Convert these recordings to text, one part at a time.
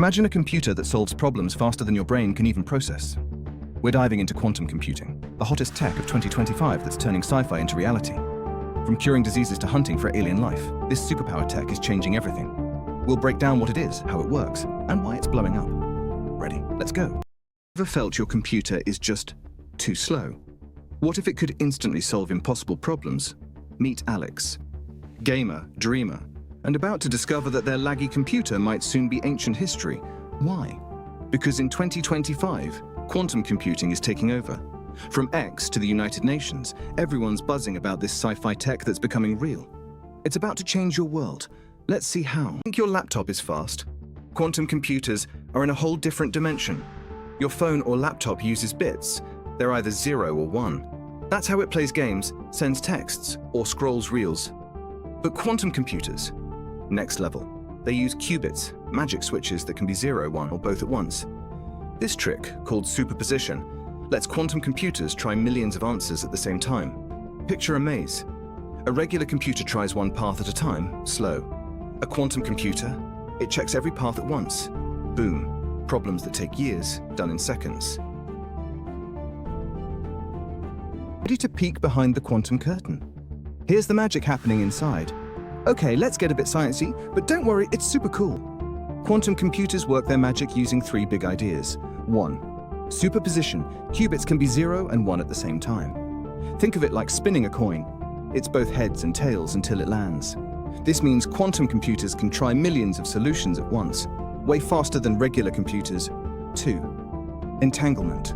Imagine a computer that solves problems faster than your brain can even process. We're diving into quantum computing, the hottest tech of 2025 that's turning sci-fi into reality. From curing diseases to hunting for alien life, this superpower tech is changing everything. We'll break down what it is, how it works, and why it's blowing up. Ready? Let's go. Ever felt your computer is just too slow? What if it could instantly solve impossible problems? Meet Alex. Gamer, dreamer, and about to discover that their laggy computer might soon be ancient history. Why? Because in 2025, quantum computing is taking over. From X to the United Nations, everyone's buzzing about this sci-fi tech that's becoming real. It's about to change your world. Let's see how. Think your laptop is fast? Quantum computers are in a whole different dimension. Your phone or laptop uses bits. They're either 0 or 1. That's how it plays games, sends texts, or scrolls reels. But quantum computers, next level. They use qubits, magic switches that can be 0, 1, or both at once. This trick, called superposition, lets quantum computers try millions of answers at the same time. Picture a maze. A regular computer tries one path at a time, slow. A quantum computer, it checks every path at once. Boom. Problems that take years, done in seconds. Ready to peek behind the quantum curtain? Here's the magic happening inside. Okay, let's get a bit sciencey, but don't worry, it's super cool. Quantum computers work their magic using 3 big ideas. 1. Superposition. Qubits can be 0 and 1 at the same time. Think of it like spinning a coin. It's both heads and tails until it lands. This means quantum computers can try millions of solutions at once, way faster than regular computers. 2. Entanglement.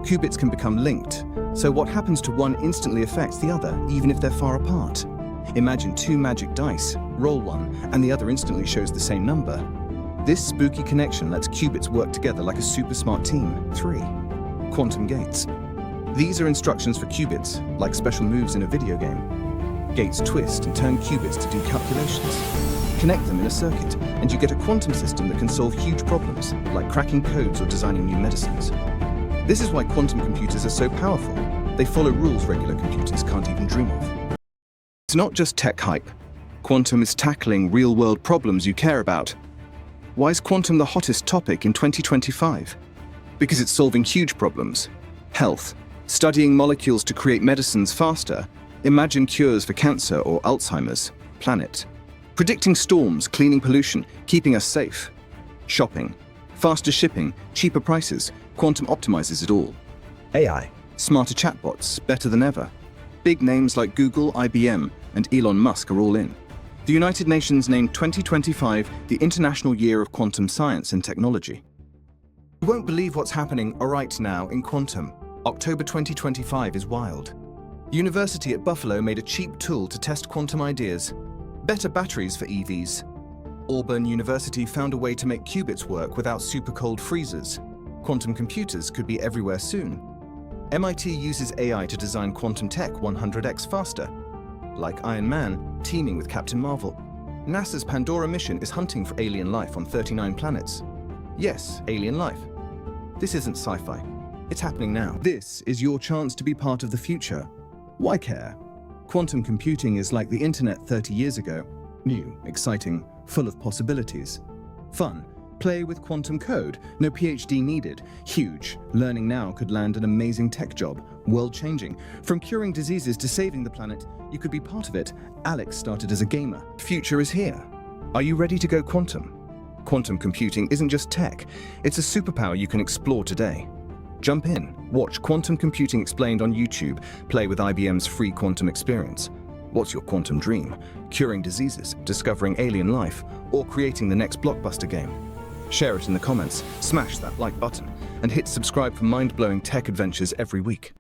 Qubits can become linked, so what happens to one instantly affects the other, even if they're far apart. Imagine 2 magic dice, roll one, and the other instantly shows the same number. This spooky connection lets qubits work together like a super smart team. 3. Quantum gates. These are instructions for qubits, like special moves in a video game. Gates twist and turn qubits to do calculations. Connect them in a circuit, and you get a quantum system that can solve huge problems, like cracking codes or designing new medicines. This is why quantum computers are so powerful. They follow rules regular computers can't even dream of. It's not just tech hype. Quantum is tackling real-world problems you care about. Why is quantum the hottest topic in 2025? Because it's solving huge problems. Health. Studying molecules to create medicines faster. Imagine cures for cancer or Alzheimer's. Planet. Predicting storms, cleaning pollution, keeping us safe. Shopping. Faster shipping, cheaper prices. Quantum optimizes it all. AI. Smarter chatbots, better than ever. Big names like Google, IBM, and Elon Musk are all in. The United Nations named 2025 the International Year of Quantum Science and Technology. You won't believe what's happening right now in quantum. October 2025 is wild. University at Buffalo made a cheap tool to test quantum ideas. Better batteries for EVs. Auburn University found a way to make qubits work without super cold freezers. Quantum computers could be everywhere soon. MIT uses AI to design quantum tech 100x faster. Like Iron Man, teaming with Captain Marvel. NASA's Pandora mission is hunting for alien life on 39 planets. Yes, alien life. This isn't sci-fi. It's happening now. This is your chance to be part of the future. Why care? Quantum computing is like the internet 30 years ago. New, exciting, full of possibilities. Fun. Play with quantum code. No PhD needed. Huge. Learning now could land an amazing tech job. World-changing. From curing diseases to saving the planet, you could be part of it. Alex started as a gamer. Future is here. Are you ready to go quantum? Quantum computing isn't just tech. It's a superpower you can explore today. Jump in. Watch Quantum Computing Explained on YouTube. Play with IBM's free quantum experience. What's your quantum dream? Curing diseases, discovering alien life, or creating the next blockbuster game? Share it in the comments, smash that like button, and hit subscribe for mind-blowing tech adventures every week.